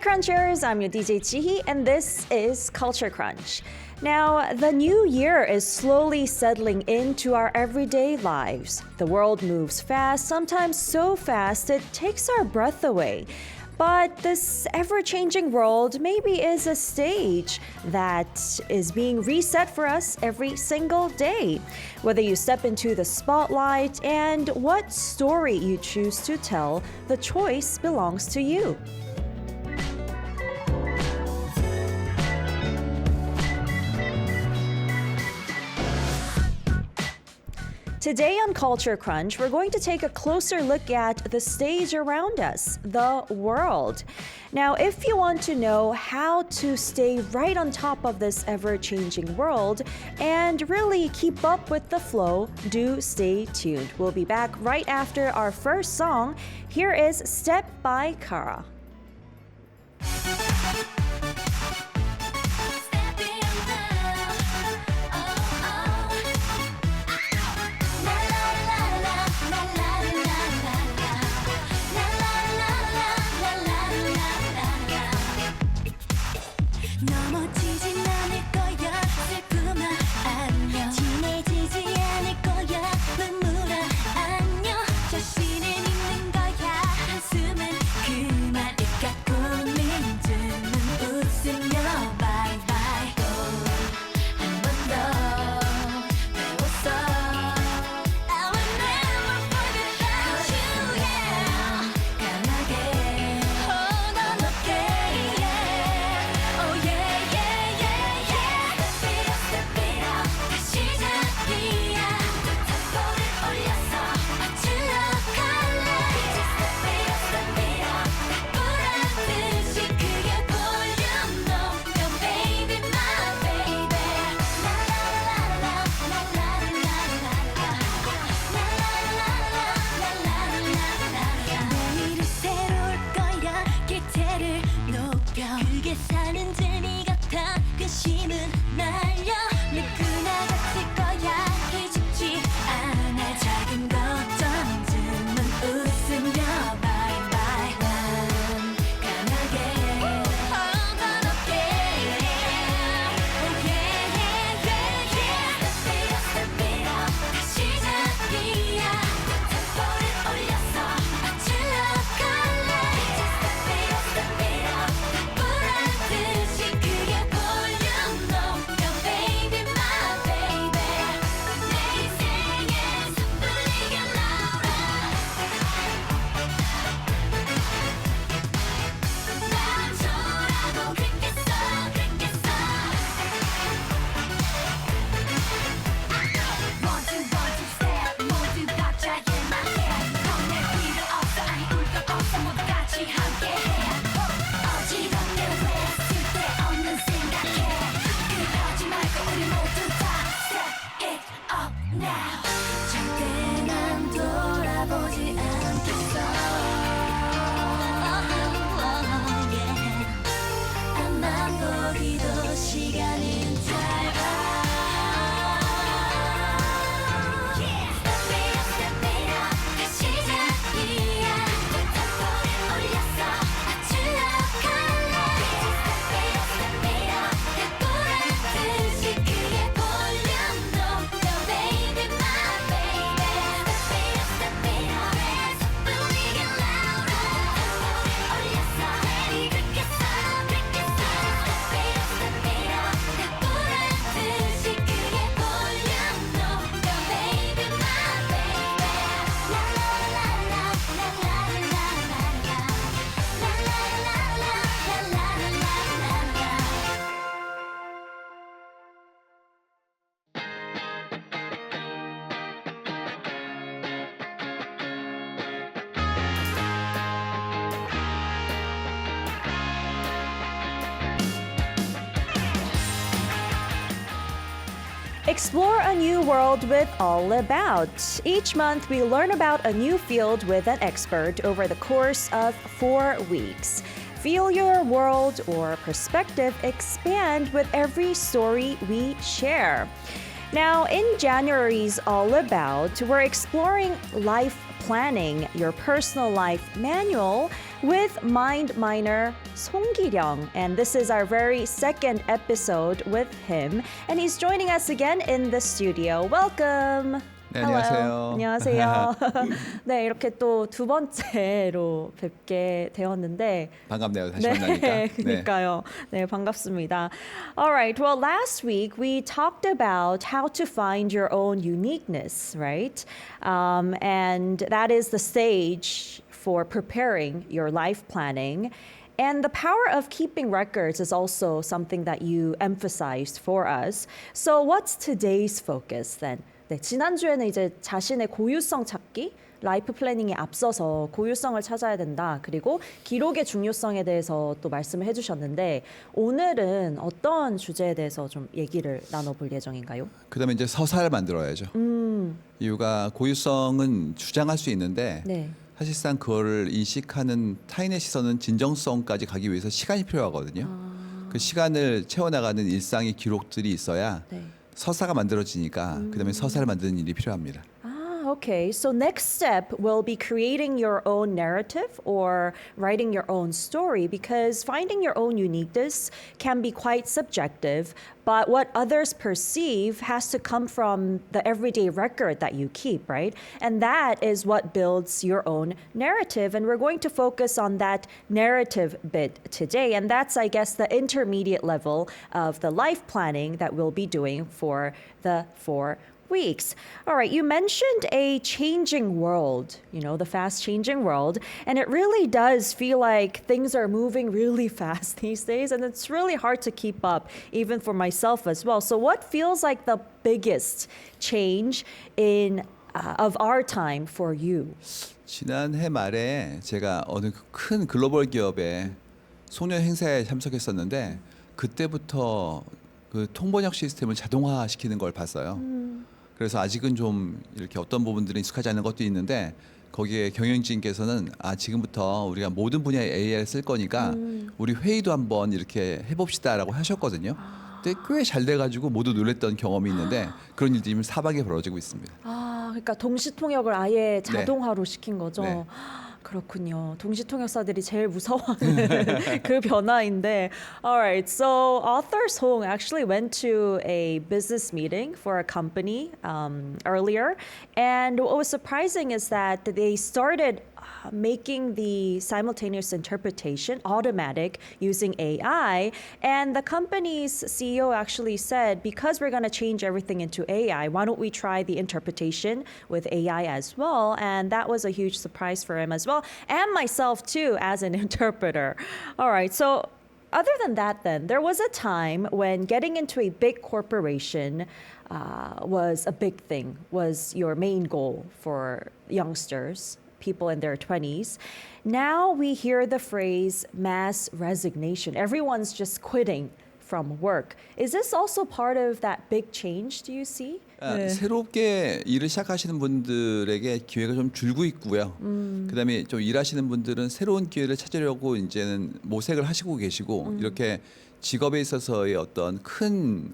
Crunchers, I'm your DJ Chihi, and this is Culture Crunch. Now, the new year is slowly settling into our everyday lives. The world moves fast, sometimes so fast it takes our breath away. But this ever-changing world maybe is a stage that is being reset for us every single day. Whether you step into the spotlight and what story you choose to tell, the choice belongs to you. Today on Culture Crunch, we're going to take a closer look at the stage around us, the world. Now, if you want to know how to stay right on top of this ever-changing world and really keep up with the flow, do stay tuned. We'll be back right after our first song. Here is Step by Kara. 넘어지진 않을 거야 슬픔아 안녕 진해지지 않을 거야 눈물아 안녕 자신을 믿는 거야 한숨은 그 말을 갖고 민주는 웃으며 bye bye 한 번 더 배웠어 I will never forget about you yeah 강하게 hold on okay yeah oh yeah yeah yeah yeah step it up 다시 시작이야 템포를 올려서 맞추려 갈래 이제 step it up 보라듯이 크게 볼륨 높여 baby my baby 내일은 새로울 거야 기대를 높여 그게 사는 재미 같아 근심은 날려 누구나 같을 거야 기죽지 않아 작은 걱정쯤은 웃으며 bye bye 난 강하게 hold on okay oh yeah yeah yeah yeah step it up 다시 시작이야 템포를 올려서 맞추려 갈래 이제 step it up 보라듯이 크게 볼륨 높여 baby my baby 내 인생에서 불리게 louder 난 좋아라고 그랬겠어 One two step 모두 각자의 맛에 겁낼 필요 없어 아니 울거 없어 모두 같이 함께해 어지럽게 왜 쓸데없는 생각해 그러지 말고 우리 모두 다 step it up now 절대 난 돌아보지 않겠어 앞만 보기도 시간은 짧아 Step it up 다시 시작이야 템포를 올려서 맞추려 갈래 Step it up 보라듯이 크게 볼륨 높여 baby my baby Step it up 불리게 louder 올려서 내리 긁겠어 Step it up 보라듯이 크게 볼륨 높여 baby my baby la la la la la la la la la la la la Explore a new world with All About. Each month, we learn about a new field with an expert over the course of 4 weeks. Feel your world or perspective expand with every story we share. Now, in January's All About, we're exploring life planning, your personal life manual, with Mind Miner Song Ki-ryung. And this is our very second episode with him. And he's joining us again in the studio. Welcome. 네, Hello. 안녕하세요. 안녕하세요. 네, 이렇게 또 두 번째로 뵙게 되었는데 반갑네요. 다시 만나니까. 네. 그러니까요. 네, 반갑습니다. All right. Well, last week we talked about how to find your own uniqueness, right? And that is the stage for preparing your life planning. And the power of keeping records is also something that you emphasized for us. So what's today's focus then? 네, 지난주에는 이제 자신의 고유성 찾기, 라이프 플래닝에 앞서서 고유성을 찾아야 된다. 그리고 기록의 중요성에 대해서 또 말씀을 해주셨는데 오늘은 어떤 주제에 대해서 좀 얘기를 나눠볼 예정인가요? 그다음에 이제 서사를 만들어야죠. 이유가 고유성은 주장할 수 있는데 네. 사실상 그거를 인식하는 타인의 시선은 진정성까지 가기 위해서 시간이 필요하거든요. 그 시간을 채워나가는 일상의 기록들이 있어야 네. 서사가 만들어지니까 그다음에 서사를 만드는 일이 필요합니다. Okay, so next step will be creating your own narrative or writing your own story because finding your own uniqueness can be quite subjective, but what others perceive has to come from the everyday record that you keep, right? And that is what builds your own narrative. And we're going to focus on that narrative bit today. And that's, I guess, the intermediate level of the life planning that we'll be doing for the 4 weeks. All right, you mentioned a changing world, the fast changing world, and it really does feel like things are moving really fast these days, and it's really hard to keep up, even for myself as well. So, what feels like the biggest change in of our time for you? 지난해 말에 제가 어느 큰 글로벌 기업의 소년 행사에 참석했었는데 그때부터 그 통번역 시스템을 자동화시키는 걸 봤어요. 그래서 아직은 좀 이렇게 어떤 부분들이 익숙하지 않은 것도 있는데 거기에 경영진께서는 지금부터 우리가 모든 분야에 AI를 쓸 거니까 우리 회의도 한번 이렇게 해봅시다라고 하셨거든요. 근데 꽤 잘 돼가지고 모두 놀랬던 경험이 있는데 그런 일들이 지금 사방에 벌어지고 있습니다. 그러니까 동시 통역을 아예 자동화로 시킨 거죠. 네. 그렇군요. 동시 통역사들이 제일 무서워하는 그 변화인데. Alright, so author Song actually went to a business meeting for a company earlier, and what was surprising is that they started making the simultaneous interpretation automatic using AI. And the company's CEO actually said, because we're going to change everything into AI, why don't we try the interpretation with AI as well? And that was a huge surprise for him as well, and myself too, as an interpreter. All right, so other than that, then, there was a time when getting into a big corporation was a big thing, was your main goal for youngsters, people in their 20s. Now we hear the phrase mass resignation. Everyone's just quitting from work. Is this also part of that big change, do you see? 새롭게 일을 시작하시는 분들에게 기회가 좀 줄고 있고요. 그다음에 좀 일하시는 분들은 새로운 기회를 찾으려고 이제는 모색을 하시고 계시고 이렇게 직업에 있어서의 어떤 큰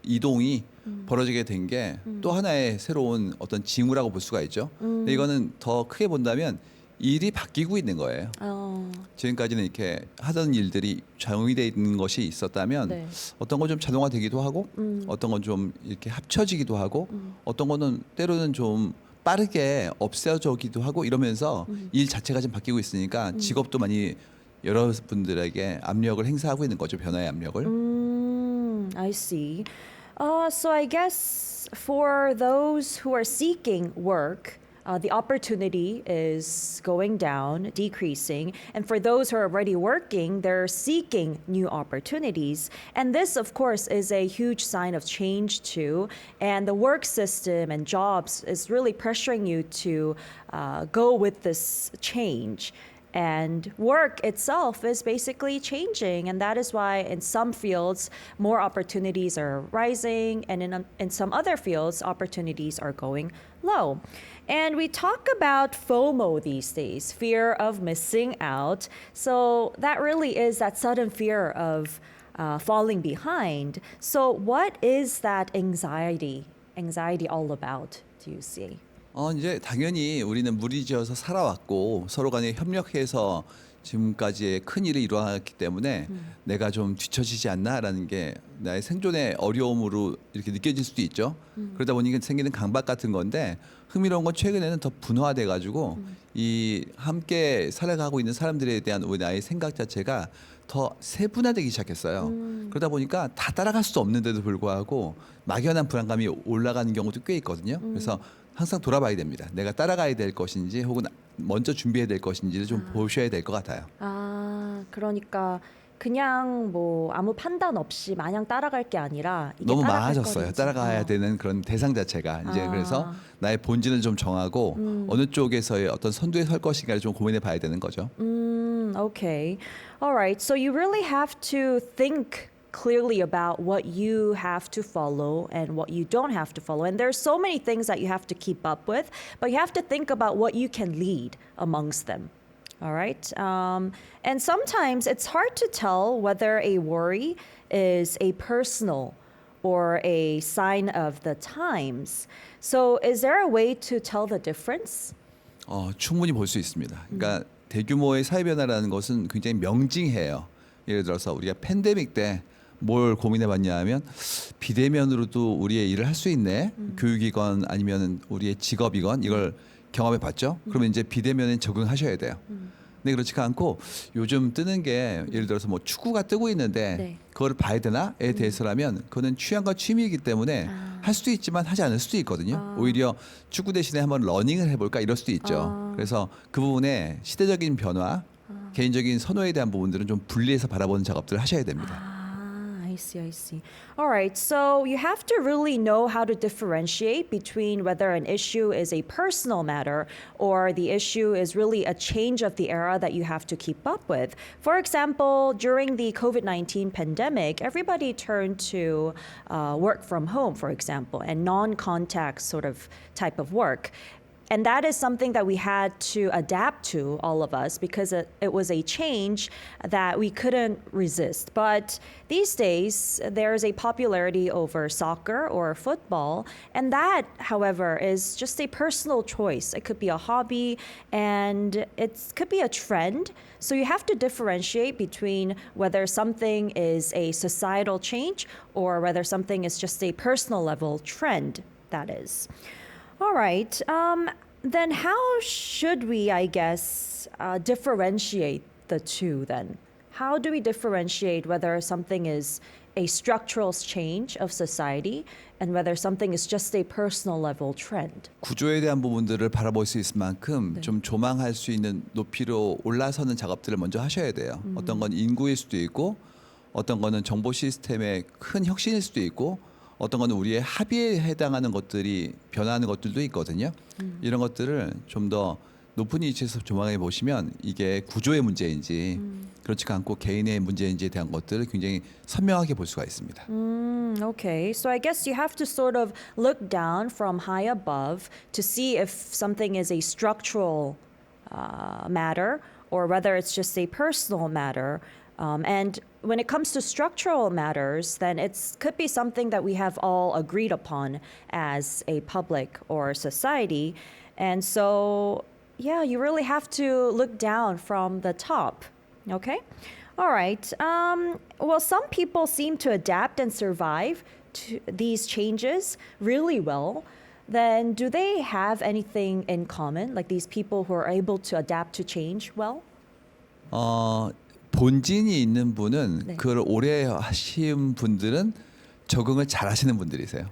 이동이 벌어지게 된 게 또 하나의 새로운 어떤 징후라고 볼 수가 있죠. 근데 이거는 더 크게 본다면 일이 바뀌고 있는 거예요. 지금까지는 이렇게 하던 일들이 정의되어 있는 것이 있었다면 네. 어떤 건 좀 자동화되기도 하고 어떤 건 좀 이렇게 합쳐지기도 하고 어떤 거는 때로는 좀 빠르게 없어지기도 하고 이러면서 일 자체가 좀 바뀌고 있으니까 직업도 많이 여러분들에게 압력을 행사하고 있는 거죠. 변화의 압력을. I see. So I guess for those who are seeking work, the opportunity is going down, decreasing. And for those who are already working, they're seeking new opportunities. And this, of course, is a huge sign of change too. And the work system and jobs is really pressuring you to go with this change. And work itself is basically changing. And that is why in some fields, more opportunities are rising. And in some other fields, opportunities are going low. And we talk about FOMO these days, fear of missing out. So that really is that sudden fear of falling behind. So what is that anxiety all about, do you see? 이제 당연히 우리는 무리지어서 살아왔고 서로 간에 협력해서 지금까지의 큰 일이 일어났기 때문에 내가 좀 뒤처지지 않나라는 게 나의 생존의 어려움으로 이렇게 느껴질 수도 있죠. 그러다 보니 생기는 강박 같은 건데 흥미로운 건 최근에는 더 분화돼 가지고 이 함께 살아가고 있는 사람들에 대한 나의 생각 자체가 더 세분화되기 시작했어요. 그러다 보니까 다 따라갈 수 없는데도 불구하고 막연한 불안감이 올라가는 경우도 꽤 있거든요. 그래서 항상 돌아봐야 됩니다. 내가 따라가야 될 것인지 혹은 먼저 준비해야 될 것인지를 좀 보셔야 될 것 같아요. 그러니까 그냥 뭐 아무 판단 없이 마냥 따라갈 게 아니라 이게 너무 따라갈 많아졌어요. 거리인지. 따라가야 되는 그런 대상 자체가 이제 아. 그래서 나의 본질을 좀 정하고 어느 쪽에서의 어떤 선두에 설 것인가를 좀 고민해 봐야 되는 거죠. Okay. All right. So you really have to think clearly about what you have to follow and what you don't have to follow. And there's so many things that you have to keep up with, but you have to think about what you can lead amongst them. All right. And sometimes it's hard to tell whether a worry is a personal or a sign of the times. So is there a way to tell the difference? 충분히 볼 수 있습니다. 그러니까 대규모의 사회 변화라는 것은 굉장히 명징해요. 예를 들어서 우리가 팬데믹 때 뭘 고민해봤냐 하면 비대면으로도 우리의 일을 할 수 있네. 교육이건 아니면 우리의 직업이건 이걸 경험해봤죠. 그러면 이제 비대면에 적응하셔야 돼요. 근데 그렇지가 않고 요즘 뜨는 게 예를 들어서 뭐 축구가 뜨고 있는데 네. 그걸 봐야 되나에 대해서라면 그거는 취향과 취미이기 때문에 할 수도 있지만 하지 않을 수도 있거든요. 오히려 축구 대신에 한번 러닝을 해볼까 이럴 수도 있죠. 그래서 그 부분에 시대적인 변화, 개인적인 선호에 대한 부분들은 좀 분리해서 바라보는 작업들을 하셔야 됩니다. I see, I see. All right, so you have to really know how to differentiate between whether an issue is a personal matter or the issue is really a change of the era that you have to keep up with. For example, during the COVID-19 pandemic, everybody turned to work from home, for example, and non-contact sort of type of work. And that is something that we had to adapt to, all of us, because it was a change that we couldn't resist. But these days, there's a popularity over soccer or football. And that, however, is just a personal choice. It could be a hobby and it could be a trend. So you have to differentiate between whether something is a societal change or whether something is just a personal level trend, that is. All right. Then how should we, I guess, differentiate the two then? How do we differentiate whether something is a structural change of society and whether something is just a personal level trend? 구조에 대한 부분들을 바라볼 수 있을 만큼 좀 조망할 수 있는 높이로 올라서는 작업들을 먼저 하셔야 돼요. 어떤 건 인구일 수도 있고 어떤 거는 정보 시스템의 큰 혁신일 수도 있고 어떤 거는 우리의 합의에 해당하는 것들이 변화하는 것들도 있거든요. 이런 것들을 좀 더 높은 위치에서 조망해 보시면 이게 구조의 문제인지 그렇지 않고 개인의 문제인지에 대한 것들을 굉장히 선명하게 볼 수가 있습니다. Okay, so I guess you have to sort of look down from high above to see if something is a structural matter or whether it's just a personal matter. And when it comes to structural matters, then it could be something that we have all agreed upon as a public or society. And so, yeah, you really have to look down from the top. Okay? All right. Well, some people seem to adapt and survive to these changes really well. Then do they have anything in common, like these people who are able to adapt to change well? 본진이 있는 분은 네. 그걸 오래 하신 분들은 적응을 잘 하시는 분들이세요.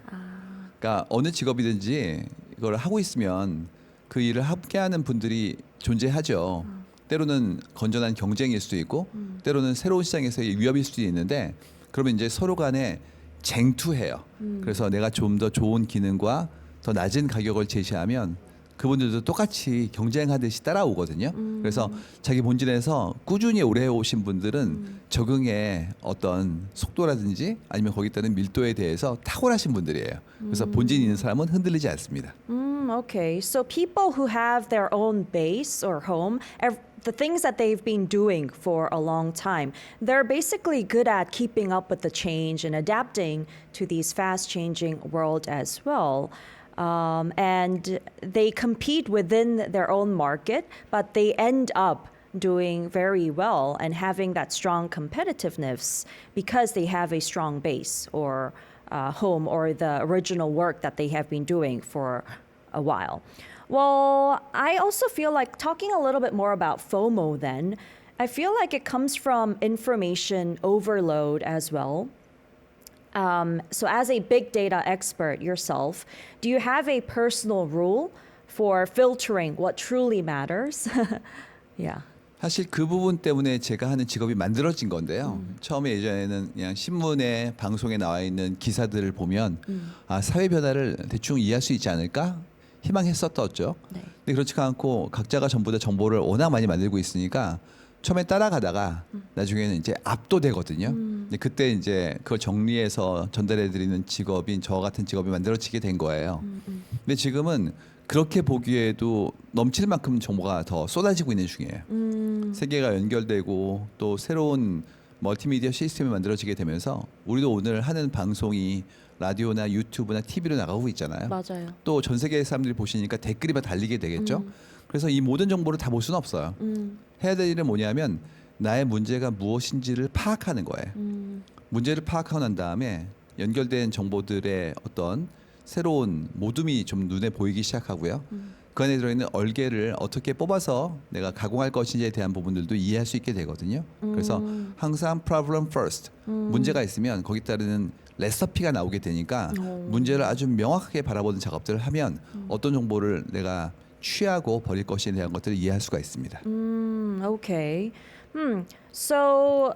그러니까 어느 직업이든지 이걸 하고 있으면 그 일을 함께하는 분들이 존재하죠. 때로는 건전한 경쟁일 수도 있고 때로는 새로운 시장에서의 위협일 수도 있는데 그러면 이제 서로 간에 쟁투해요. 그래서 내가 좀 더 좋은 기능과 더 낮은 가격을 제시하면 그분들도 똑같이 경쟁하듯이 따라오거든요. 그래서 자기 본질에서 꾸준히 오래 오신 분들은 적응의 어떤 속도라든지 아니면 거기에 따른 밀도에 대해서 탁월하신 분들이에요. 그래서 본진 있는 사람은 흔들리지 않습니다. Okay, so people who have their own base or home, the things that they've been doing for a long time, they're basically good at keeping up with the change and adapting to these fast-changing world as well. And they compete within their own market, but they end up doing very well and having that strong competitiveness because they have a strong base or home or the original work that they have been doing for a while. Well, I also feel like talking a little bit more about FOMO then, I feel like it comes from information overload as well. So as a big data expert yourself, do you have a personal rule for filtering what truly matters? Yeah. 사실 그 부분 때문에 제가 하는 직업이 만들어진 건데요. 처음에 예전에는 그냥 신문에 방송에 나와 있는 기사들을 보면 아, 사회 변화를 대충 이해할 수 있지 않을까 희망했었었죠. 네. 근데 그렇지가 않고 각자가 전부 다 정보를 워낙 많이 만들고 있으니까 처음에 따라가다가 나중에는 이제 압도되거든요. 근데 그때 이제 그걸 정리해서 전달해드리는 직업인 저 같은 직업이 만들어지게 된 거예요. 근데 지금은 그렇게 보기에도 넘칠 만큼 정보가 더 쏟아지고 있는 중이에요. 세계가 연결되고 또 새로운 멀티미디어 시스템이 만들어지게 되면서 우리도 오늘 하는 방송이 라디오나 유튜브나 TV로 나가고 있잖아요. 맞아요. 또 전 세계 사람들이 보시니까 댓글이 막 달리게 되겠죠. 그래서 이 모든 정보를 다 볼 수는 없어요. 해야 될 일은 뭐냐면 나의 문제가 무엇인지를 파악하는 거예요. 문제를 파악하고 난 다음에 연결된 정보들의 어떤 새로운 모둠이 좀 눈에 보이기 시작하고요. 그 안에 들어있는 얼개를 어떻게 뽑아서 내가 가공할 것인지에 대한 부분들도 이해할 수 있게 되거든요. 그래서 항상 problem first. 문제가 있으면 거기 따르는 레시피가 나오게 되니까 문제를 아주 명확하게 바라보는 작업들을 하면 어떤 정보를 내가 취하고 버릴 것에 대한 것들을 이해할 수가 있습니다. Okay. So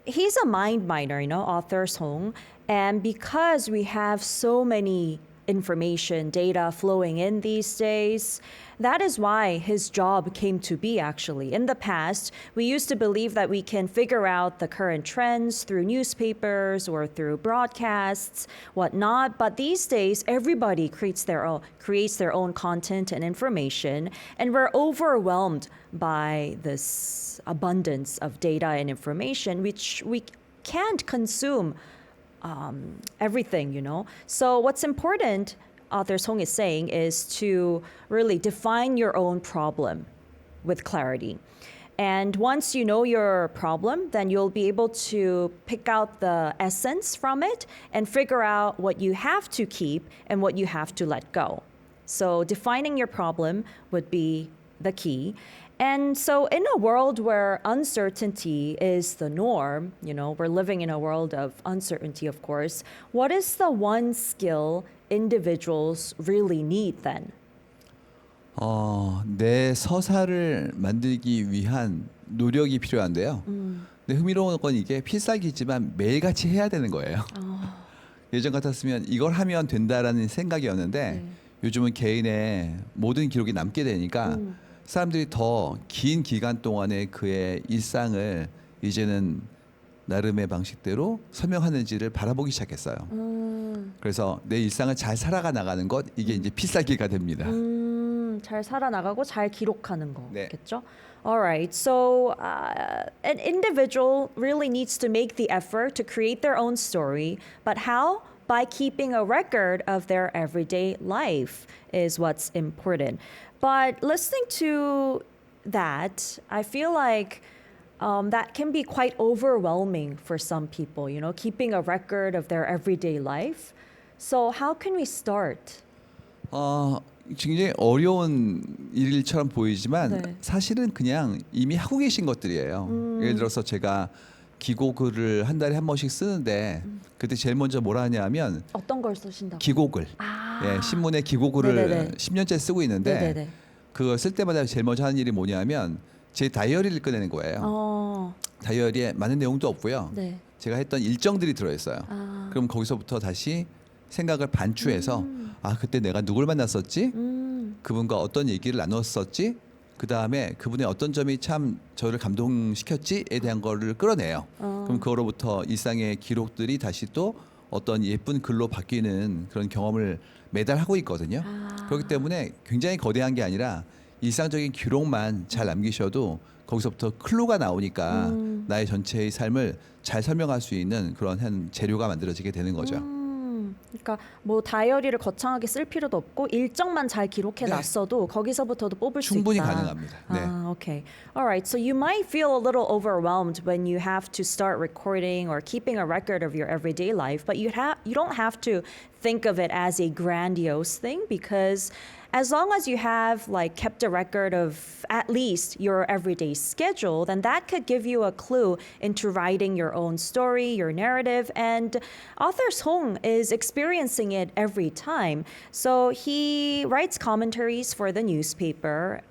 he's a mind miner, author Song. And because we have so many information, data flowing in these days, that is why his job came to be actually. In the past, we used to believe that we can figure out the current trends through newspapers or through broadcasts, whatnot. But these days, everybody creates their own content and information, and we're overwhelmed by this abundance of data and information, which we can't consume everything. So what's important, author Song is saying, is to really define your own problem with clarity. And once you know your problem, then you'll be able to pick out the essence from it and figure out what you have to keep and what you have to let go. So defining your problem would be the key. And so in a world where uncertainty is the norm, we're living in a world of uncertainty, of course, what is the one skill individuals really need then? 내 서사를 만들기 위한 노력이 필요한데요. 근데 흥미로운 건 이게 필살기지만 매일같이 해야 되는 거예요. 예전 같았으면 이걸 하면 된다라는 생각이었는데 요즘은 개인의 모든 기록이 남게 되니까 사람들이 더 긴 기간 동안에 그의 일상을 이제는 나름의 방식대로 설명하는지를 바라보기 시작했어요. 그래서 내 일상을 잘 살아가 나가는 것, 이게 이제 필살기가 됩니다. 잘 살아나가고 잘 기록하는 네. 거겠죠? All right. So an individual really needs to make the effort to create their own story, but how? By keeping a record of their everyday life is what's important. But listening to that, I feel like that can be quite overwhelming for some people, keeping a record of their everyday life. So how can we start? 굉장히 어려운 일처럼 보이지만 네. 사실은 그냥 이미 하고 계신 것들이에요. 예를 들어서 제가 기고글을 한 달에 한 번씩 쓰는데 그때 제일 먼저 뭐라 하냐면 어떤 걸 쓰신다고? 기고글. 예, 신문에 기고글을 네네네. 10년째 쓰고 있는데 네네네. 그걸 쓸 때마다 제일 먼저 하는 일이 뭐냐면 제 다이어리를 꺼내는 거예요. 다이어리에 많은 내용도 없고요. 네. 제가 했던 일정들이 들어있어요. 그럼 거기서부터 다시 생각을 반추해서 아 그때 내가 누굴 만났었지? 그분과 어떤 얘기를 나눴었지? 그 다음에 그분의 어떤 점이 참 저를 감동시켰지에 대한 거를 끌어내요. 그럼 그거로부터 일상의 기록들이 다시 또 어떤 예쁜 글로 바뀌는 그런 경험을 매달 하고 있거든요. 그렇기 때문에 굉장히 거대한 게 아니라 일상적인 기록만 잘 남기셔도 거기서부터 클루가 나오니까 나의 전체의 삶을 잘 설명할 수 있는 그런 한 재료가 만들어지게 되는 거죠. 그러니까 뭐 다이어리를 거창하게 쓸 필요도 없고 일정만 잘 기록해 놨어도 거기서부터도 뽑을 수 있다. 충분히 가능합니다. 네. Okay. All right. So you might feel a little overwhelmed when you have to start recording or keeping a record of your everyday life, but you don't have to think of it as a grandiose thing, because as long as you have like kept a record of at least your everyday schedule, then that could give you a clue into writing your own story, your narrative. And author Song is experiencing it every time. So he writes commentaries for the newspaper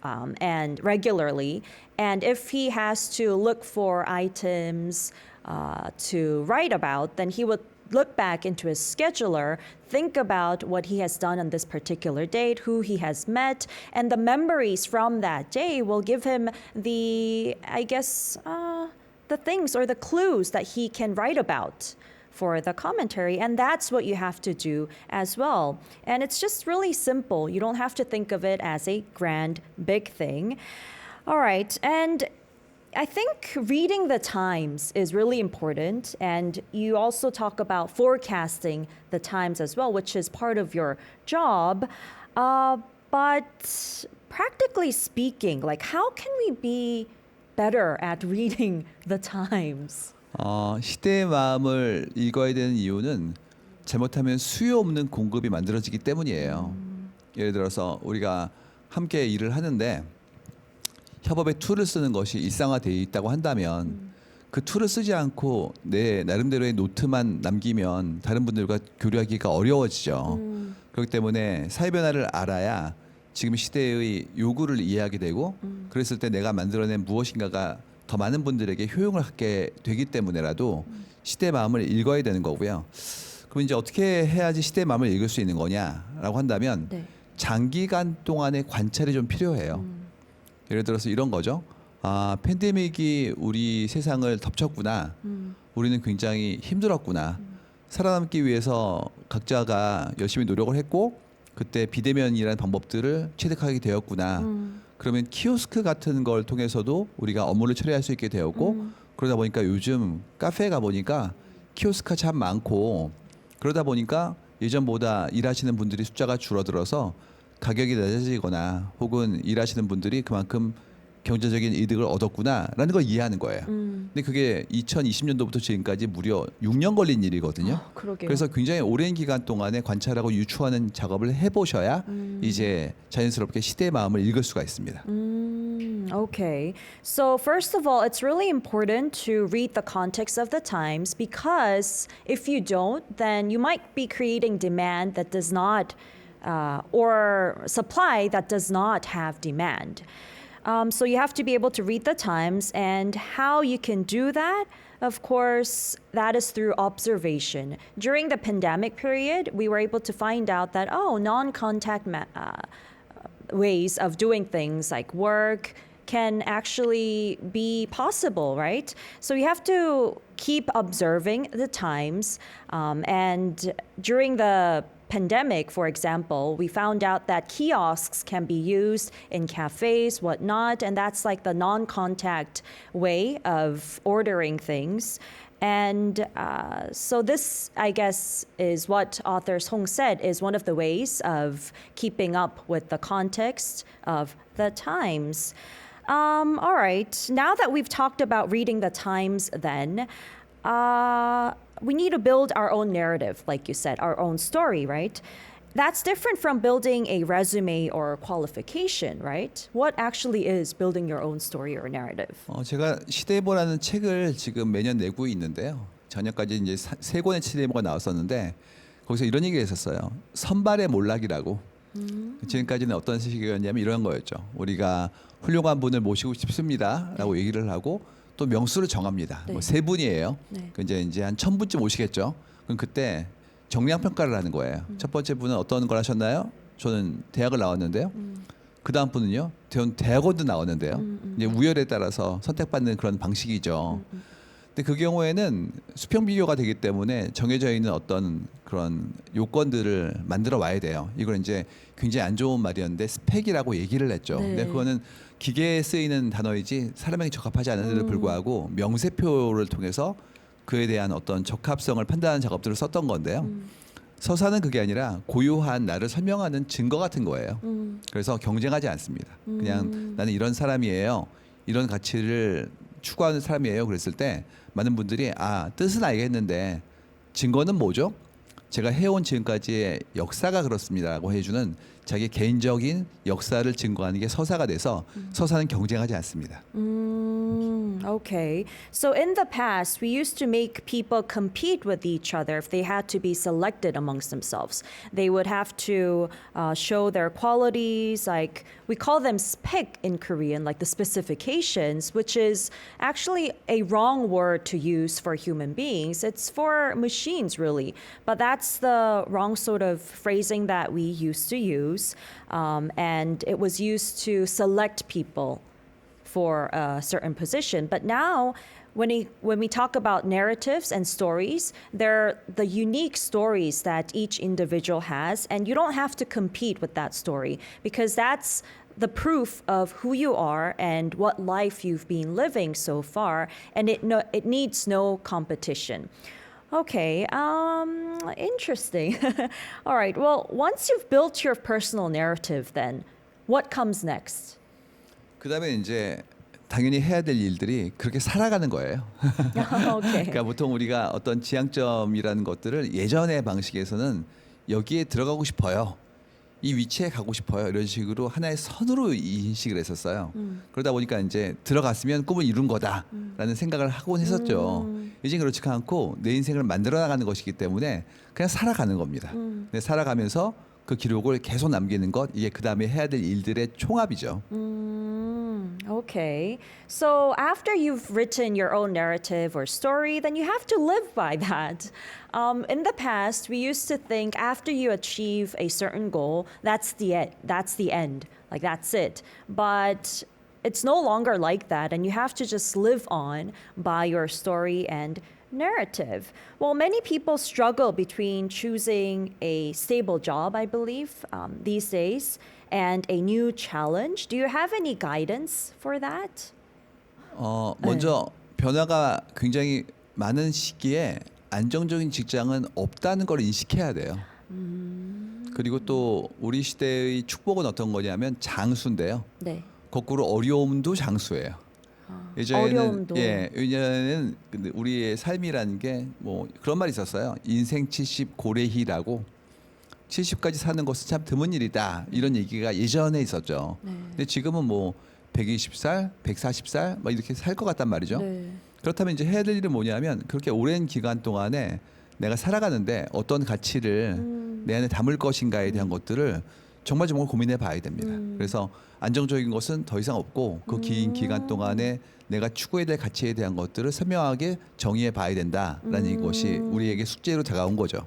and regularly. And if he has to look for items to write about, then he would look back into his scheduler, think about what he has done on this particular date, who he has met, and the memories from that day will give him the, I guess, the things or the clues that he can write about for the commentary. And that's what you have to do as well. And it's just really simple. You don't have to think of it as a grand, big thing. All right. And I think reading the times is really important, and you also talk about forecasting the times as well, which is part of your job. But practically speaking, like how can we be better at reading the times? 시대의 마음을 읽어야 되는 이유는 잘못하면 수요 없는 공급이 만들어지기 때문이에요. 예를 들어서 우리가 함께 일을 하는데 협업의 툴을 쓰는 것이 일상화되어 있다고 한다면 그 툴을 쓰지 않고 내 나름대로의 노트만 남기면 다른 분들과 교류하기가 어려워지죠. 그렇기 때문에 사회 변화를 알아야 지금 시대의 요구를 이해하게 되고 그랬을 때 내가 만들어낸 무엇인가가 더 많은 분들에게 효용을 갖게 되기 때문에라도 시대의 마음을 읽어야 되는 거고요. 그럼 이제 어떻게 해야지 시대의 마음을 읽을 수 있는 거냐라고 한다면 네. 장기간 동안의 관찰이 좀 필요해요. 예를 들어서 이런 거죠. 팬데믹이 우리 세상을 덮쳤구나. 우리는 굉장히 힘들었구나. 살아남기 위해서 각자가 열심히 노력을 했고 그때 비대면이라는 방법들을 체득하게 되었구나. 그러면 키오스크 같은 걸 통해서도 우리가 업무를 처리할 수 있게 되었고 그러다 보니까 요즘 카페에 가 보니까 키오스크가 참 많고 그러다 보니까 예전보다 일하시는 분들이 숫자가 줄어들어서 가격이 낮아지거나 혹은 일하시는 분들이 그만큼 경제적인 이득을 얻었구나라는 걸 이해하는 거예요. 근데 그게 2020년도부터 지금까지 무려 6년 걸린 일이거든요. 그러게요. 그래서 굉장히 오랜 기간 동안에 관찰하고 유추하는 작업을 해보셔야 이제 자연스럽게 시대의 마음을 읽을 수가 있습니다. Okay. So, first of all, it's really important to read the context of the times, because if you don't, then you might be creating demand that does not, or supply that does not have demand. So you have to be able to read the times, and how you can do that, of course, that is through observation. During the pandemic period, we were able to find out that, non-contact ways of doing things like work can actually be possible, right? So you have to keep observing the times. And during the pandemic, for example, we found out that kiosks can be used in cafes, whatnot, and that's like the non-contact way of ordering things. And so this, I guess, is what author Song said is one of the ways of keeping up with the context of the times. All right, now that we've talked about reading the times then, we need to build our own narrative, like you said, our own story, right? That's different from building a resume or qualification, right? What actually is building your own story or narrative? 제가 시대보라는 책을 지금 매년 내고 있는데요. 작년까지 이제 세 권의 시대보가 나왔었는데 거기서 이런 얘기가 있었어요. 선발의 몰락이라고. 지금까지는 어떤 식이었냐면 이런 거였죠. 우리가 훌륭한 분을 모시고 싶습니다라고 얘기를 하고 또 명수를 정합니다. 네. 뭐 세 분이에요. 네. 이제 한 1,000분쯤 오시겠죠. 그럼 그때 정량 평가를 하는 거예요. 첫 번째 분은 어떤 걸 하셨나요? 저는 대학을 나왔는데요. 그 다음 분은요, 대학원도 나왔는데요. 이제 우열에 따라서 선택받는 그런 방식이죠. 근데 그 경우에는 수평 비교가 되기 때문에 정해져 있는 어떤 그런 요건들을 만들어 와야 돼요. 이걸 이제 굉장히 안 좋은 말이었는데 스펙이라고 얘기를 했죠. 네. 근데 그거는 기계에 쓰이는 단어이지 사람에게 적합하지 않은데도 불구하고 명세표를 통해서 그에 대한 어떤 적합성을 판단하는 작업들을 썼던 건데요. 서사는 그게 아니라 고유한 나를 설명하는 증거 같은 거예요. 그래서 경쟁하지 않습니다. 그냥 나는 이런 사람이에요. 이런 가치를 추구하는 사람이에요. 그랬을 때 많은 분들이 뜻은 알겠는데 증거는 뭐죠? 제가 해온 지금까지의 역사가 그렇습니다라고 해주는 자기 개인적인 역사를 증거하는 게 서사가 돼서 서사는 경쟁하지 않습니다. Okay. So in the past, we used to make people compete with each other if they had to be selected amongst themselves. They would have to show their qualities, like we call them spec in Korean, like the specifications, which is actually a wrong word to use for human beings. It's for machines, really. But that's the wrong sort of phrasing that we used to use. And it was used to select people for a certain position. But now, when we talk about narratives and stories, they're the unique stories that each individual has, and you don't have to compete with that story because that's the proof of who you are and what life you've been living so far, and it needs no competition. Okay, interesting. All right, well, once you've built your personal narrative, then what comes next? 그다음에 이제 당연히 해야 될 일들이 그렇게 살아가는 거예요. Okay. 그러니까 보통 우리가 어떤 지향점이라는 것들을 예전의 방식에서는 여기에 들어가고 싶어요. 이 위치에 가고 싶어요. 이런 식으로 하나의 선으로 인식을 했었어요. 그러다 보니까 이제 들어갔으면 꿈을 이룬 거다라는 생각을 하곤 했었죠. 이제 그렇지 않고 내 인생을 만들어 나가는 것이기 때문에 그냥 살아가는 겁니다. 근데 살아가면서 그 기록을 계속 남기는 것, 이게 그 다음에 해야 될 일들의 총합이죠. Okay. So after you've written your own narrative or story, then you have to live by that. In the past, we used to think after you achieve a certain goal, that's the end. That's the end. Like that's it. But it's no longer like that, and you have to just live on by your story and narrative. Well, many people struggle between choosing a stable job, I believe, these days, and a new challenge. Do you have any guidance for that? 먼저 변화가 굉장히 많은 시기에 안정적인 직장은 없다는 걸 인식해야 돼요. 그리고 또 우리 시대의 축복은 어떤 거냐면 장수인데요. 네. 거꾸로 어려움도 장수예요. 어려움도. 예전에는 근데 우리의 삶이라는 게 뭐 그런 말이 있었어요. 인생 70 고래희라고 70까지 사는 것은 참 드문 일이다. 이런 얘기가 예전에 있었죠. 근데 지금은 뭐 120살, 140살 막 이렇게 살 것 같단 말이죠. 네. 그렇다면 이제 해야 될 일은 뭐냐면 그렇게 오랜 기간 동안에 내가 살아가는데 어떤 가치를 내 안에 담을 것인가에 대한 것들을 정말 고민해 봐야 됩니다. 그래서 안정적인 것은 더 이상 없고 그 긴 기간 동안에 내가 추구해야 될 가치에 대한 것들을 선명하게 정의해 봐야 된다라는 것이 우리에게 숙제로 다가온 거죠.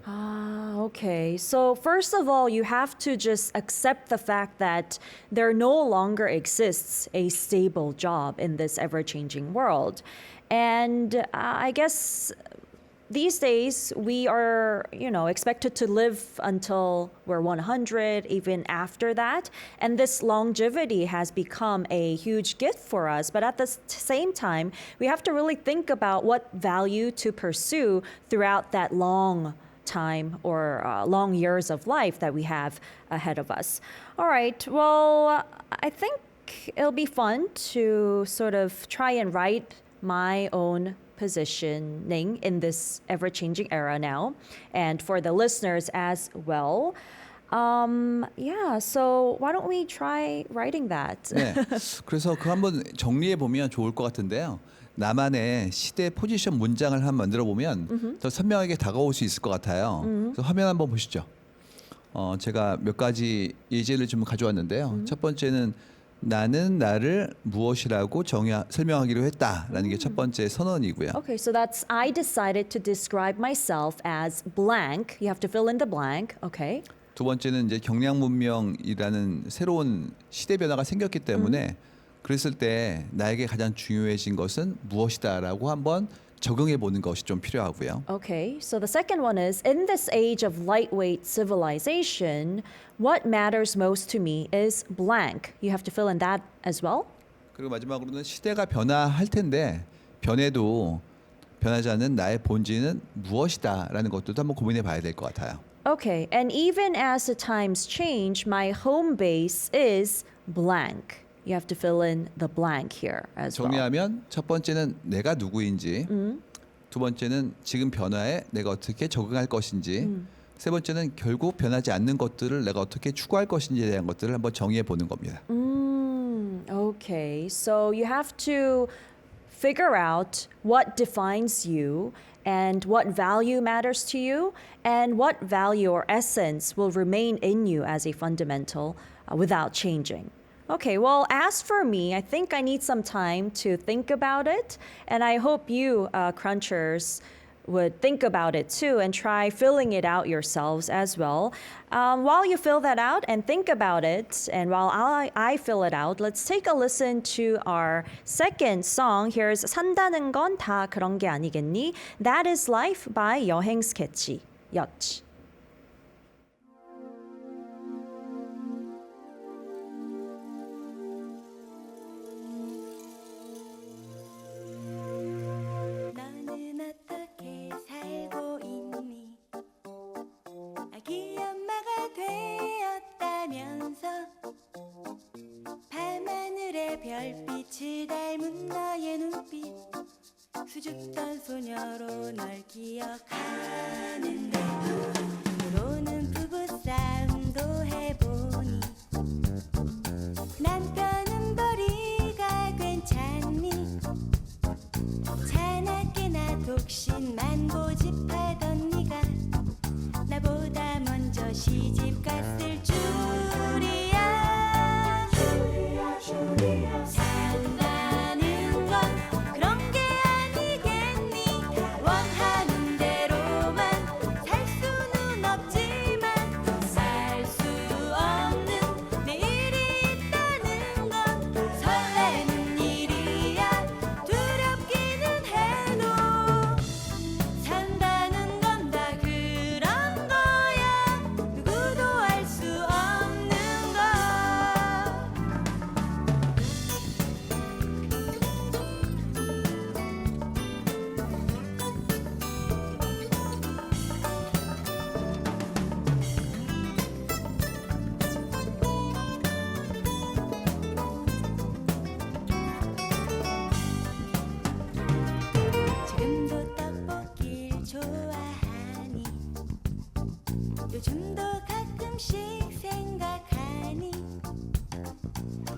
Okay. So first of all, you have to just accept the fact that there no longer exists a stable job in this ever-changing world. And I guess these days we are, expected to live until we're 100, even after that. And this longevity has become a huge gift for us. But at the same time, we have to really think about what value to pursue throughout that long time or long years of life that we have ahead of us. All right. Well, I think it'll be fun to sort of try and write my own positioning in this ever-changing era now, and for the listeners as well. So why don't we try writing that? 네. 그래서 그 한번 정리해 보면 좋을 것 같은데요. 나만의 시대 포지션 문장을 한번 만들어 보면 더 선명하게 다가올 수 있을 것 같아요. 그래서 화면 한번 보시죠. 제가 몇 가지 예제를 좀 가져왔는데요. 첫 번째는 나는 나를 무엇이라고 설명하기로 했다라는 게 첫 번째 선언이고요. Okay, so that's I decided to describe myself as blank. You have to fill in the blank. Okay. 두 번째는 이제 경량 문명이라는 새로운 시대 변화가 생겼기 때문에 그랬을 때 나에게 가장 중요해진 것은 무엇이다라고 한번 적용해 보는 것이 좀 필요하고요. Okay, so the second one is in this age of lightweight civilization, what matters most to me is blank. You have to fill in that as well. 그리고 마지막으로는 시대가 변화할 텐데 변해도 변하지 않는 나의 본질은 무엇이다라는 것도 한번 고민해 봐야 될 것 같아요. Okay, and even as the times change, my home base is blank. You have to fill in the blank here as well. 정리하면 첫 번째는 내가 누구인지, 두 번째는 지금 변화에 내가 어떻게 적응할 것인지, 세 번째는 결국 변하지 않는 것들을 내가 어떻게 추구할 것인지에 대한 것들을 한번 정의해 보는 겁니다. Okay, so you have to figure out what defines you and what value matters to you and what value or essence will remain in you as a fundamental without changing. Okay, well, as for me, I think I need some time to think about it, and I hope you, Crunchers, would think about it too and try filling it out yourselves as well. While you fill that out and think about it, and while I fill it out, let's take a listen to our second song. Here's 산다는 건 다 그런 게 아니겠니? That is Life by 여행 스케치. 였. 너는 어떻게 살고 있니? 아기 엄마가 되었다면서 밤하늘의 별빛을 닮은 너의 눈빛 수줍던 소녀로 널 기억하는데 때로는 부부싸움도 해보니 남편은 벌이가 괜찮니? 자나깨나 독신만 고집하던 네가 나보다 먼저 시집 갔을 줄이야. 산다는 건 그런 게 아니겠니? 원하는 대로만 살 수는 없지만 살 수 없는 내일이 있다는 건 설레는 일이야. 두렵기는 해도 산다는 건 다 그런 거야. 누구도 알 수 없는 거. 지금도 떡볶이를 좋아하니 요즘도 가끔씩 생각하니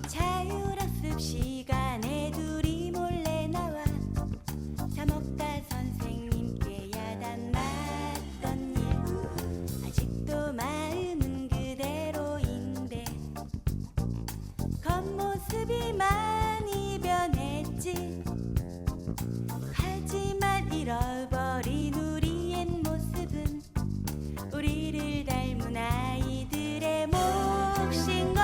자율학습 시간에 둘이 몰래 나와 사 먹다 선생님께 야단 맞던 일 아직도 마음은 그대로인데 겉모습이 많이 변했지. 하지만 잃어버린 우리의 모습은 우리를 닮은 아이들의 몫인 걸.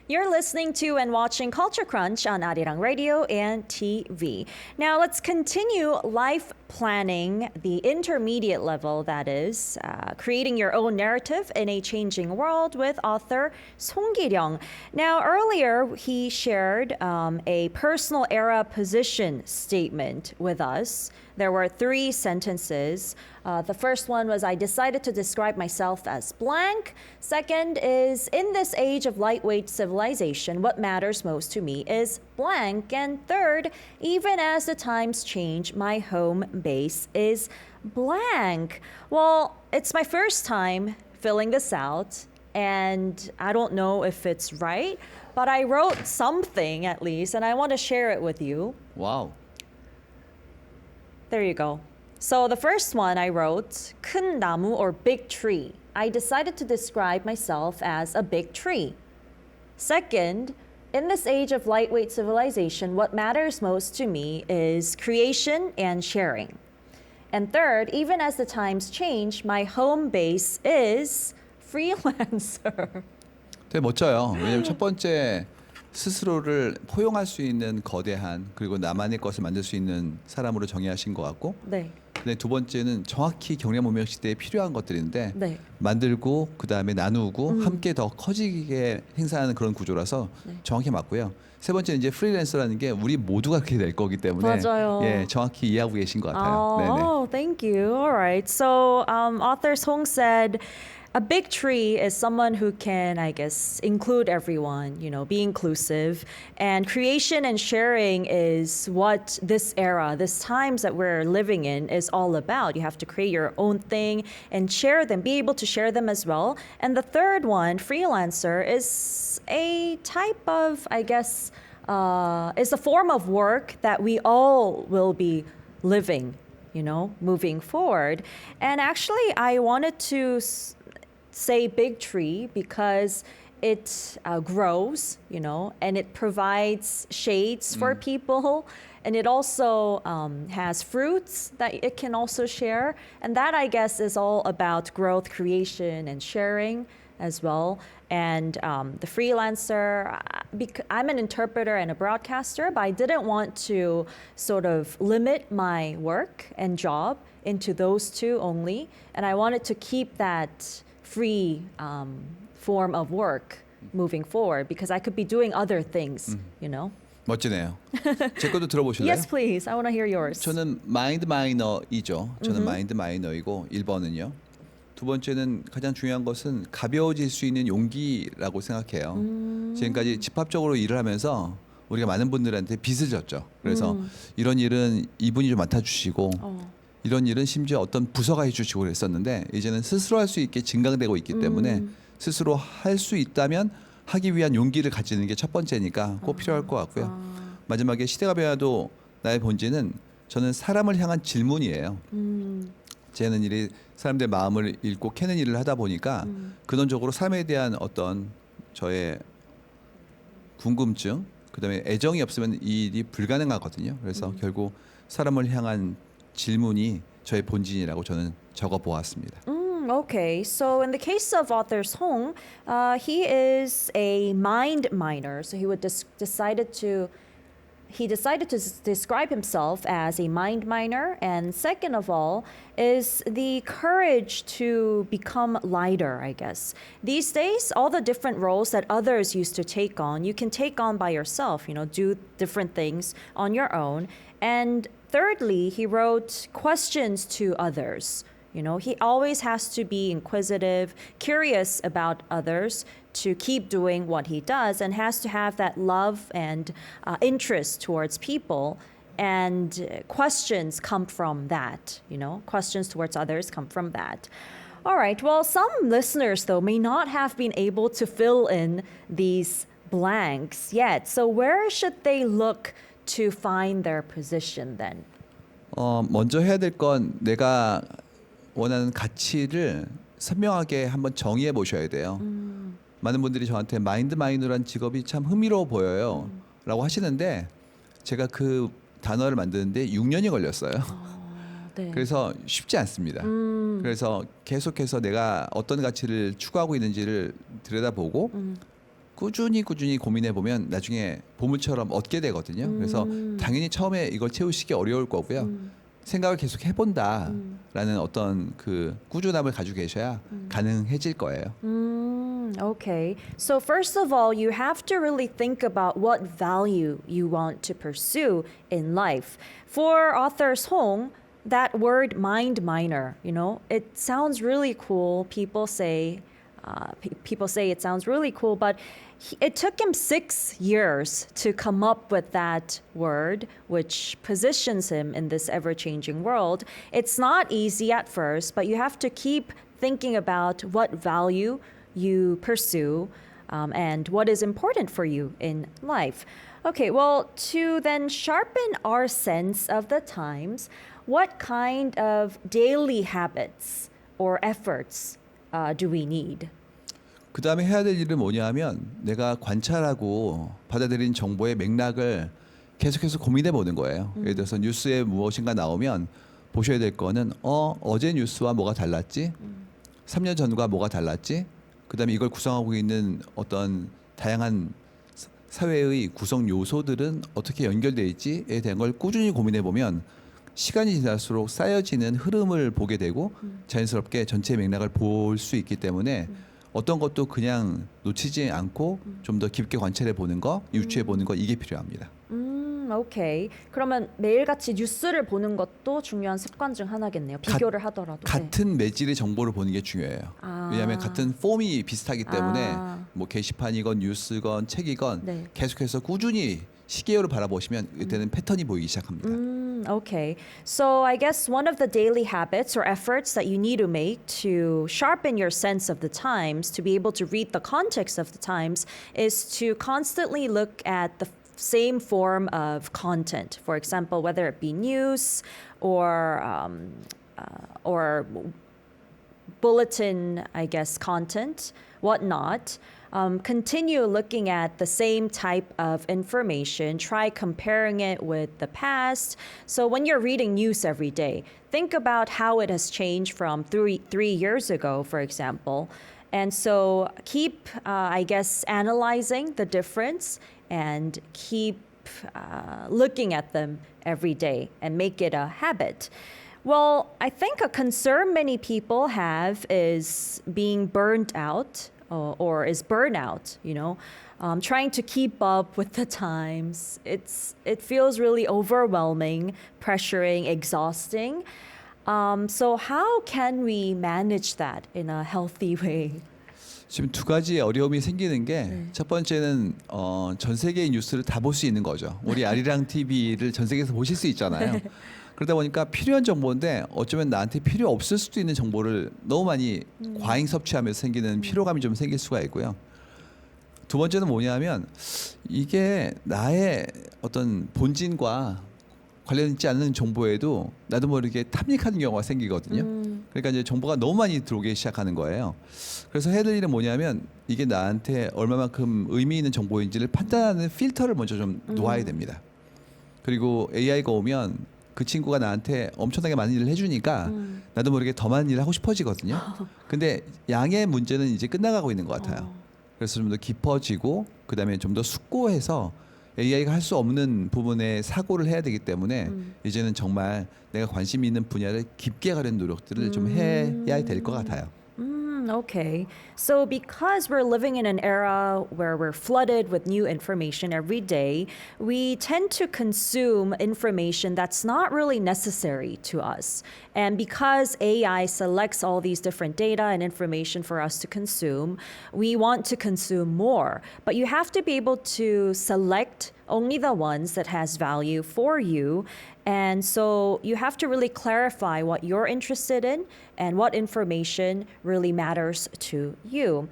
You're listening to and watching Culture Crunch on Arirang Radio and TV. Now let's continue life planning, the intermediate level, that is, creating your own narrative in a changing world with author Song Ki-ryung. Now earlier he shared a personal era position statement with us. There were 3 sentences. The first one was, I decided to describe myself as blank. Second is, in this age of lightweight civilization, what matters most to me is blank. And third, even as the times change, my home base is blank. Well, it's my first time filling this out, and I don't know if it's right, but I wrote something at least, and I want to share it with you. 와우. There you go. So the first one I wrote, 큰 나무 or big tree. I decided to describe myself as a big tree. Second, in this age of lightweight civilization, what matters most to me is creation and sharing. And third, even as the times change, my home base is freelancer. 되게 멋져요. 왜냐면 첫 번째 스스로를 포용할 수 있는 거대한 그리고 나만의 것을 만들 수 있는 사람으로 정의하신 것 같고, 네. 근데 두 번째는 정확히 경량문명 시대에 필요한 것들인데 네. 만들고 그 다음에 나누고 함께 더 커지게 행사하는 그런 구조라서 정확히 맞고요. 세 번째는 이제 프리랜서라는 게 우리 모두가 그렇게 될 거기 때문에 맞아요. 예, 정확히 이해하고 계신 것 같아요. 네네. Oh, thank you. All right. So, author Song said, a big tree is someone who can, I guess, include everyone, you know, be inclusive. And creation and sharing is what this era, this times that we're living in is all about. You have to create your own thing and share them, be able to share them as well. And the third one, freelancer, is a type of, I guess, is a form of work that we all will be living, you know, moving forward. And actually, I wanted to say big tree because it grows, you know, and it provides shades for people. And it also has fruits that it can also share. And that, I guess, is all about growth, creation, and sharing as well. And the freelancer, I'm an interpreter and a broadcaster, but I didn't want to sort of limit my work and job into those 2 only. And I wanted to keep that free form of work moving forward because I could be doing other things, you know. 멋지네요. 제 것도 들어보실래요? Yes, please. I want to hear yours. 저는 마인드 마이너이죠. 저는 마인드 마이너이고 1번은요. 두 번째는 가장 중요한 것은 가벼워질 수 있는 용기라고 생각해요. 지금까지 집합적으로 일을 하면서 우리가 많은 분들한테 빚을 졌죠. 그래서 이런 일은 이분이 좀 맡아주시고 이런 일은 심지어 어떤 부서가 해주시고 그랬었는데 이제는 스스로 할 수 있게 증강되고 있기 때문에 스스로 할 수 있다면 하기 위한 용기를 가지는 게 첫 번째니까 꼭 필요할 것 같고요. 마지막에 시대가 변화도 나의 본질은 저는 사람을 향한 질문이에요. 제 하는 일이 사람들의 마음을 읽고 캐는 일을 하다 보니까 근원적으로 삶에 대한 어떤 저의 궁금증, 그다음에 애정이 없으면 이 일이 불가능하거든요. 그래서 결국 사람을 향한 질문이 저의 본진이라고 저는 적어 보았습니다. Okay, so in the case of author Song, he is a mind miner. So he would decided to describe himself as a mind miner, and second of all is the courage to become lighter, I guess. These days, all the different roles that others used to take on, you can take on by yourself, you know, do different things on your own. And thirdly, he wrote questions to others. You know, he always has to be inquisitive, curious about others to keep doing what he does, and has to have that love and interest towards people. And questions come from that, you know, questions towards others come from that. All right, well, some listeners, though, may not have been able to fill in these blanks yet. So where should they look to find their position then? 먼저 해야 될 건 내가 원하는 가치를 선명하게 한번 정의해 보셔야 돼요. 많은 분들이 저한테 마인드 마이너란 직업이 참 흥미로워 보여요 라고 하시는데 제가 그 단어를 만드는데 6년이 걸렸어요. 네. 그래서 쉽지 않습니다. 그래서 계속해서 내가 어떤 가치를 추구하고 있는지를 들여다보고 꾸준히 고민해 보면 나중에 보물처럼 얻게 되거든요. 그래서 당연히 처음에 이걸 채우시기 어려울 거고요. 생각을 계속 해본다라는 어떤 그 꾸준함을 가지고 계셔야 가능해질 거예요. Okay. So first of all, you have to really think about what value you want to pursue in life. For author Song, that word mind miner, it sounds really cool. People say it sounds really cool, but it took him 6 years to come up with that word, which positions him in this ever-changing world. It's not easy at first, but you have to keep thinking about what value you pursue and what is important for you in life. Okay, well, to then sharpen our sense of the times, what kind of daily habits or efforts do we need? 그 다음에 해야 될 일은 뭐냐 하면 내가 관찰하고 받아들인 정보의 맥락을 계속해서 고민해 보는 거예요. 예를 들어서 뉴스에 무엇인가 나오면 보셔야 될 거는 어제 뉴스와 뭐가 달랐지? 3년 전과 뭐가 달랐지? 그 다음에 이걸 구성하고 있는 어떤 다양한 사회의 구성 요소들은 어떻게 연결되어 있지에 대한 걸 꾸준히 고민해 보면 시간이 지날수록 쌓여지는 흐름을 보게 되고 자연스럽게 전체 맥락을 볼 수 있기 때문에 어떤 것도 그냥 놓치지 않고 좀 더 깊게 관찰해 보는 거, 유추해 보는 거 이게 필요합니다. 오케이. 그러면 매일같이 뉴스를 보는 것도 중요한 습관 중 하나겠네요. 비교를 하더라도. 같은 매질의 정보를 보는 게 중요해요. 왜냐하면 같은 폼이 비슷하기 때문에 뭐 게시판이건 뉴스건 책이건 네. 계속해서 꾸준히 시계열을 바라보시면 이때는 패턴이 보이기 시작합니다. Okay. So I guess one of the daily habits or efforts that you need to make to sharpen your sense of the times, to be able to read the context of the times, is to constantly look at the same form of content. For example, whether it be news or bulletin, I guess, content, whatnot. Continue looking at the same type of information. Try comparing it with the past. So when you're reading news every day, think about how it has changed from 3 years ago, for example. And so keep, I guess, analyzing the difference and keep looking at them every day and make it a habit. Well, I think a concern many people have is being burned out or is burnout, trying to keep up with the times. It feels really overwhelming, pressuring, exhausting. So how can we manage that in a healthy way? 지금 두 가지 어려움이 생기는 게 첫 번째는 전 세계의 뉴스를 다 볼 수 있는 거죠. 우리 아리랑 TV를 전 세계에서 보실 수 있잖아요. 그러다 보니까 필요한 정보인데 어쩌면 나한테 필요 없을 수도 있는 정보를 너무 많이 과잉 섭취하면서 생기는 피로감이 좀 생길 수가 있고요. 두 번째는 뭐냐면 이게 나의 어떤 본진과 관련있지 않는 정보에도 나도 모르게 탐닉하는 경우가 생기거든요. 그러니까 이제 정보가 너무 많이 들어오기 시작하는 거예요. 그래서 해야 될 일은 뭐냐면 이게 나한테 얼마만큼 의미 있는 정보인지를 판단하는 필터를 먼저 좀 놓아야 됩니다. 그리고 AI가 오면 그 친구가 나한테 엄청나게 많은 일을 해주니까 나도 모르게 더 많은 일을 하고 싶어지거든요. 근데 양의 문제는 이제 끝나가고 있는 것 같아요. 그래서 좀 더 깊어지고 그다음에 좀 더 숙고해서 AI가 할 수 없는 부분에 사고를 해야 되기 때문에 이제는 정말 내가 관심 있는 분야를 깊게 가려는 노력들을 좀 해야 될 것 같아요. Okay. So because we're living in an era where we're flooded with new information every day, we tend to consume information that's not really necessary to us. And because AI selects all these different data and information for us to consume, we want to consume more. But you have to be able to select only the ones that has value for you. And so you have to really clarify what you're interested in and what information really matters to you.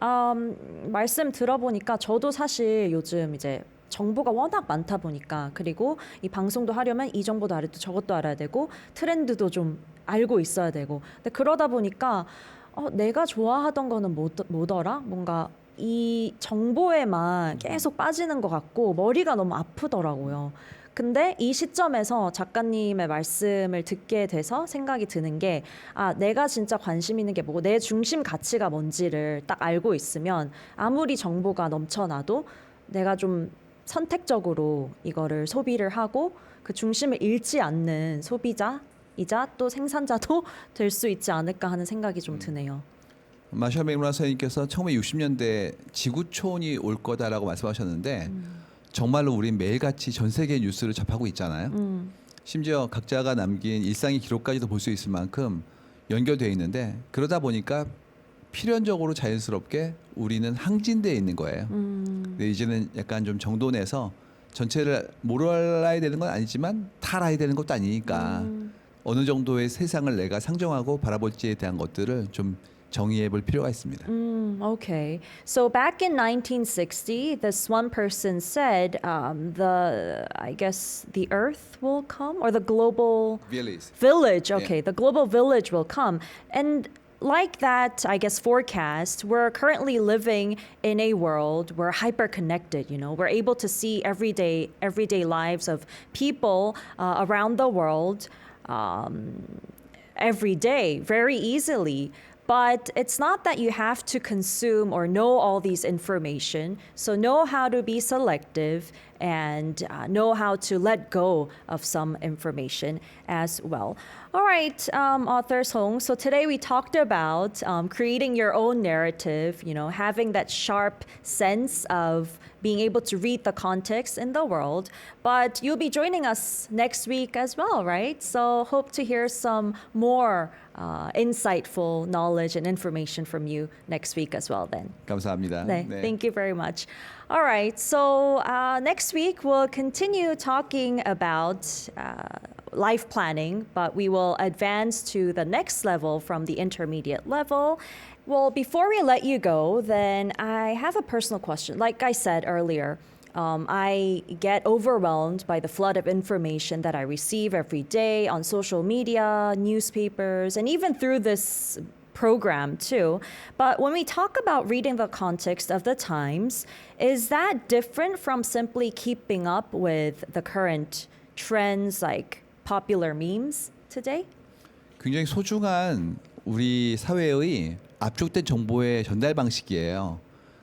말씀 들어보니까 저도 사실 요즘 이제 정보가 워낙 많다 보니까 그리고 이 방송도 하려면 이 정보도 알아야 되고 저것도 알아야 되고 트렌드도 좀 알고 있어야 되고 근데 그러다 보니까 내가 좋아하던 거는 뭐더라? 뭔가 이 정보에만 계속 빠지는 것 같고 머리가 너무 아프더라고요. 근데 이 시점에서 작가님의 말씀을 듣게 돼서 생각이 드는 게, 내가 진짜 관심 있는 게 뭐고, 내 중심 가치가 뭔지를 딱 알고 있으면 아무리 정보가 넘쳐나도 내가 좀 선택적으로 이거를 소비를 하고 그 중심을 잃지 않는 소비자이자 또 생산자도 될 수 있지 않을까 하는 생각이 좀 드네요. 마샬 맥루란 선생님께서 1960년대 지구촌이 올 거다라고 말씀하셨는데 정말로 우린 매일같이 전 세계 뉴스를 접하고 있잖아요. 심지어 각자가 남긴 일상의 기록까지도 볼 수 있을 만큼 연결되어 있는데 그러다 보니까 필연적으로 자연스럽게 우리는 항진되어 있는 거예요. 근데 이제는 약간 좀 정돈해서 전체를 몰아야 되는 건 아니지만 다 알아야 되는 것도 아니니까 어느 정도의 세상을 내가 상정하고 바라볼지에 대한 것들을 좀 정의해 볼 필요가 있습니다. Okay. So back in 1960, this one person said, I guess the Earth will come, or the global village. Okay, the global village will come, and like that, I guess, forecast, we're currently living in a world we're hyper-connected, we're able to see everyday lives of people around the world every day very easily. But it's not that you have to consume or know all these information. So know how to be selective and know how to let go of some information as well. All right, author Song. So today we talked about creating your own narrative, having that sharp sense of being able to read the context in the world. But you'll be joining us next week as well, right? So hope to hear some more insightful knowledge and information from you next week as well then. 감사합니다. 네, thank you very much. All right, so next week we'll continue talking about life planning, but we will advance to the next level from the intermediate level. Well, before we let you go, then I have a personal question. Like I said earlier, I get overwhelmed by the flood of information that I receive every day on social media, newspapers, and even through this program too. But when we talk about reading the context of the times, is that different from simply keeping up with the current trends like popular memes today? 굉장히 소중한 우리 사회의 압축된 정보의 전달 방식이에요.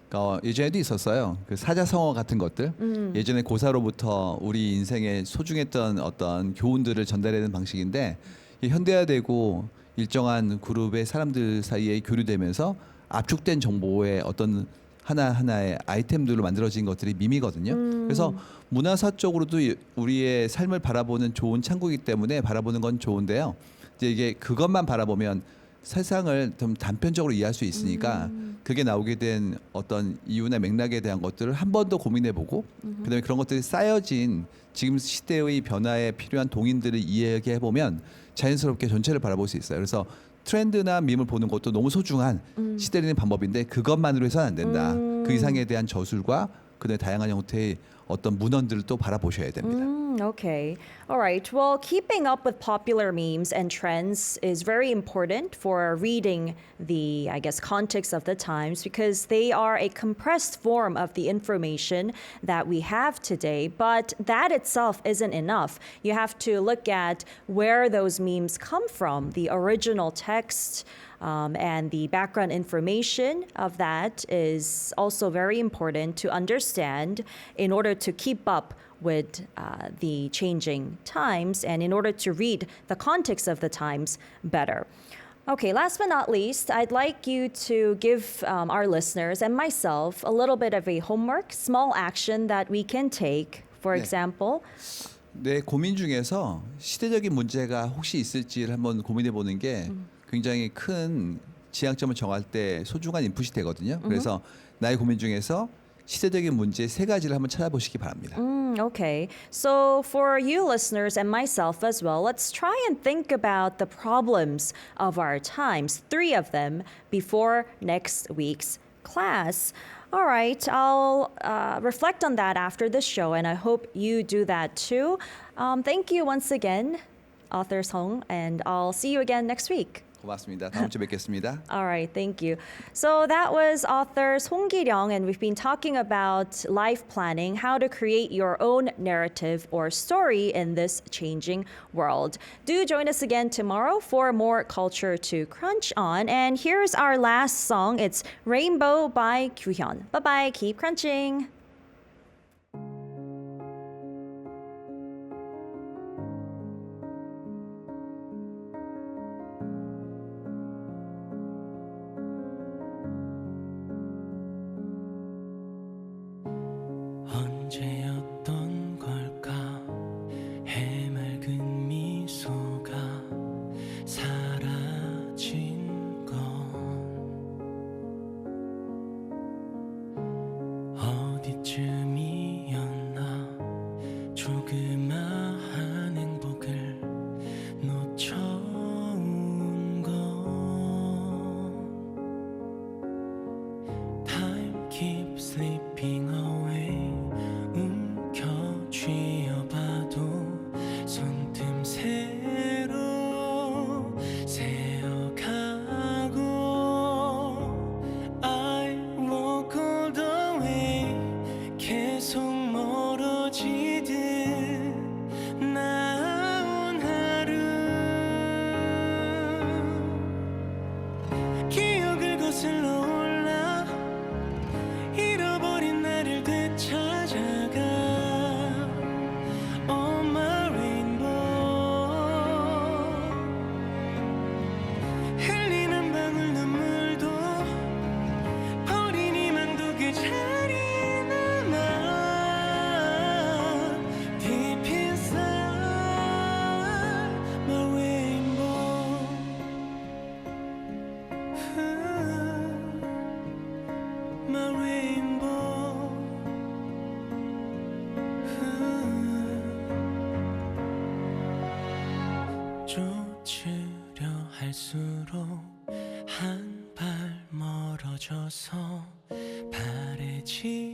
그러니까 예전에도 있었어요. 그 사자성어 같은 것들. 예전에 고사로부터 우리 인생에 소중했던 어떤 교훈들을 전달하는 방식인데 현대화되고 일정한 그룹의 사람들 사이에 교류되면서 압축된 정보의 어떤 하나하나의 아이템들로 만들어진 것들이 밈이거든요. 그래서 문화사적으로도 우리의 삶을 바라보는 좋은 창구이기 때문에 바라보는 건 좋은데요. 이제 이게 그것만 바라보면 세상을 좀 단편적으로 이해할 수 있으니까 그게 나오게 된 어떤 이유나 맥락에 대한 것들을 한 번 더 고민해보고 그다음에 그런 것들이 쌓여진 지금 시대의 변화에 필요한 동인들을 이해해보면 자연스럽게 전체를 바라볼 수 있어요. 그래서 트렌드나 밈을 보는 것도 너무 소중한 시대리는 방법인데 그것만으로 해서는 안 된다. 그 이상에 대한 저술과 그다음에 다양한 형태의 어떤 문헌들을 또 바라보셔야 됩니다. Okay. All right. Well, keeping up with popular memes and trends is very important for reading the, I guess, context of the times because they are a compressed form of the information that we have today. But that itself isn't enough. You have to look at where those memes come from, the original text. And the background information of that is also very important to understand in order to keep up with the changing times and in order to read the context of the times better. Okay, last but not least, I'd like you to give our listeners and myself a little bit of a homework, small action that we can take. For example, 내 고민 중에서 시대적인 문제가 혹시 있을지를 한번 고민해 보는 게 굉장히 큰 지향점을 정할 때 소중한 인풋이 되거든요. 그래서 나의 고민 중에서 시대적인 문제 세 가지를 한번 찾아보시기 바랍니다. Okay, so for you listeners and myself as well, let's try and think about the problems of our times, 3 of them, before next week's class. All right, I'll reflect on that after the show, and I hope you do that too. Thank you once again, author Song, and I'll see you again next week. 고맙습니다. 다음 주에 뵙겠습니다. All right, thank you. So that was author Song Ki-ryung, and we've been talking about life planning, how to create your own narrative or story in this changing world. Do join us again tomorrow for more culture to crunch on. And here's our last song. It's Rainbow by Kyuhyun. Bye-bye. Keep crunching. 언제였던 걸까 해맑은 미소가 사라진 건 어디쯤이었나 조그마한 행복을 놓쳐온 건 Time keeps slipping away 움켜쥐어봐도 손틈새로 새어가고 I walk all the way 계속 멀어지듯 나온 하루 기억을 거슬러 올라 잃어버린 나를 되찾아가 On my rainbow 흘리는 방울 눈물도 버린 희망도 그 자리에 남아 Deep inside my rainbow My rainbow 쫓으려 할수록 한 발 멀어져서 바래지던